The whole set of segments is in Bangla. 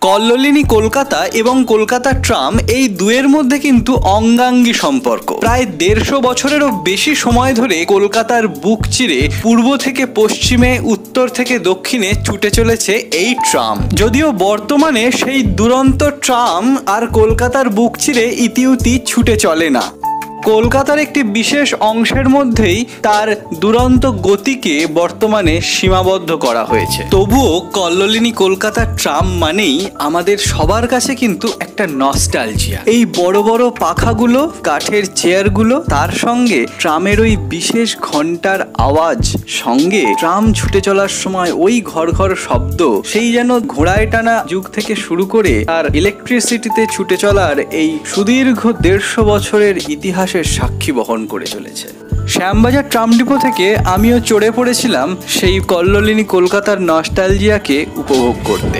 কল্লোলিনী কলকাতা এবং কলকাতা ট্রাম এই দুয়ের মধ্যে কিন্তু অঙ্গাঙ্গী সম্পর্ক। প্রায় 150 বছরেরও বেশি সময় ধরে কলকাতার বুক চিরে পূর্ব থেকে পশ্চিমে, উত্তর থেকে দক্ষিণে ছুটে চলেছে এই ট্রাম। যদিও বর্তমানে সেই দুরন্ত ট্রাম আর কলকাতার বুক চিরে ইতিউতি ছুটে চলে না। কলকাতার একটি বিশেষ অংশের মধ্যেই তার দুরন্ত গতিকে বর্তমানে সীমাবদ্ধ করা হয়েছে। তবুও কল্লোলিনী কলকাতা ট্রাম মানেই আমাদের সবার কাছে কিন্তু একটা নস্টালজিয়া। এই বড় বড় পাখাগুলো, কাঠের চেয়ারগুলো, তার সঙ্গে ট্রামের ওই বিশেষ ঘন্টার আওয়াজ, সঙ্গে ট্রাম ছুটে চলার সময় ওই ঘর ঘর শব্দ, সেই যেন ঘোড়ায় টানা যুগ থেকে শুরু করে আর ইলেকট্রিসিটিতে ছুটে চলার এই সুদীর্ঘ 150 বছরের ইতিহাস সাক্ষী বহন করে চলেছে। শ্যামবাজার ট্রাম ডিপো থেকে আমিও চড়ে পড়েছিলাম সেই কল্লোলিনী কলকাতার নস্টালজিয়াকে উপভোগ করতে।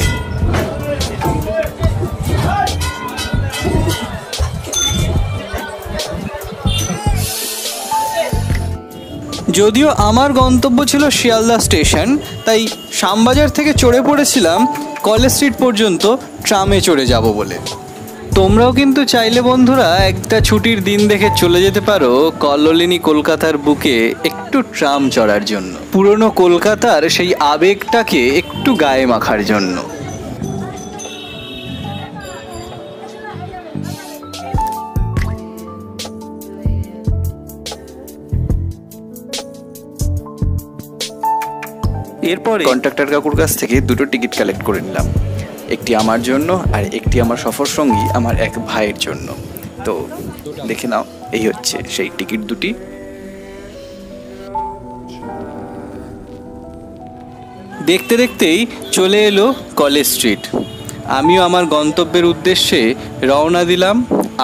যদিও আমার গন্তব্য ছিল শিয়ালদা স্টেশন, তাই শ্যামবাজার থেকে চড়ে পড়েছিলাম কলেজ স্ট্রিট পর্যন্ত ট্রামে চড়ে যাব বলে। তোমরাও কিন্তু চাইলে বন্ধুরা একটা ছুটির দিন দেখে চলে যেতে পারো কল্লোলিনী কলকাতার বুকে একটু ট্রাম চড়ার জন্য, পুরনো কলকাতার সেই আবেগটাকে একটু গায়ে মাখার জন্য। এরপরে কন্ট্রাক্টর কাকুর কাছ থেকে দুটো টিকিট কালেক্ট করে নিলাম, একটি আমার জন্য আর একটি আমার সফর সঙ্গী আমার এক ভাইয়ের জন্য। তো দেখে নাও, এই হচ্ছে সেই টিকিট দুটি। দেখতে দেখতেই চলে এলো কলেজ স্ট্রিট। আমিও আমার গন্তব্যের উদ্দেশ্যে রওনা দিলাম,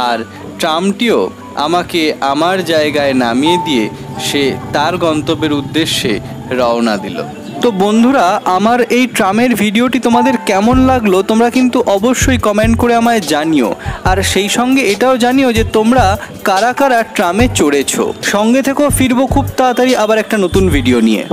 আর ট্রামটিও আমাকে আমার জায়গায় নামিয়ে দিয়ে সে তার গন্তব্যের উদ্দেশ্যে রওনা দিল। তো বন্ধুরা, আমার এই ট্রামের ভিডিওটি তোমাদের কেমন লাগলো তোমরা কিন্তু অবশ্যই কমেন্ট করে আমায় জানিও, আর সেই সঙ্গে এটাও জানিও যে তোমরা কারা কারা ট্রামে চড়েছো। সঙ্গে থেকেও ফিরবো খুব তাড়াতাড়ি আবার একটা নতুন ভিডিও নিয়ে।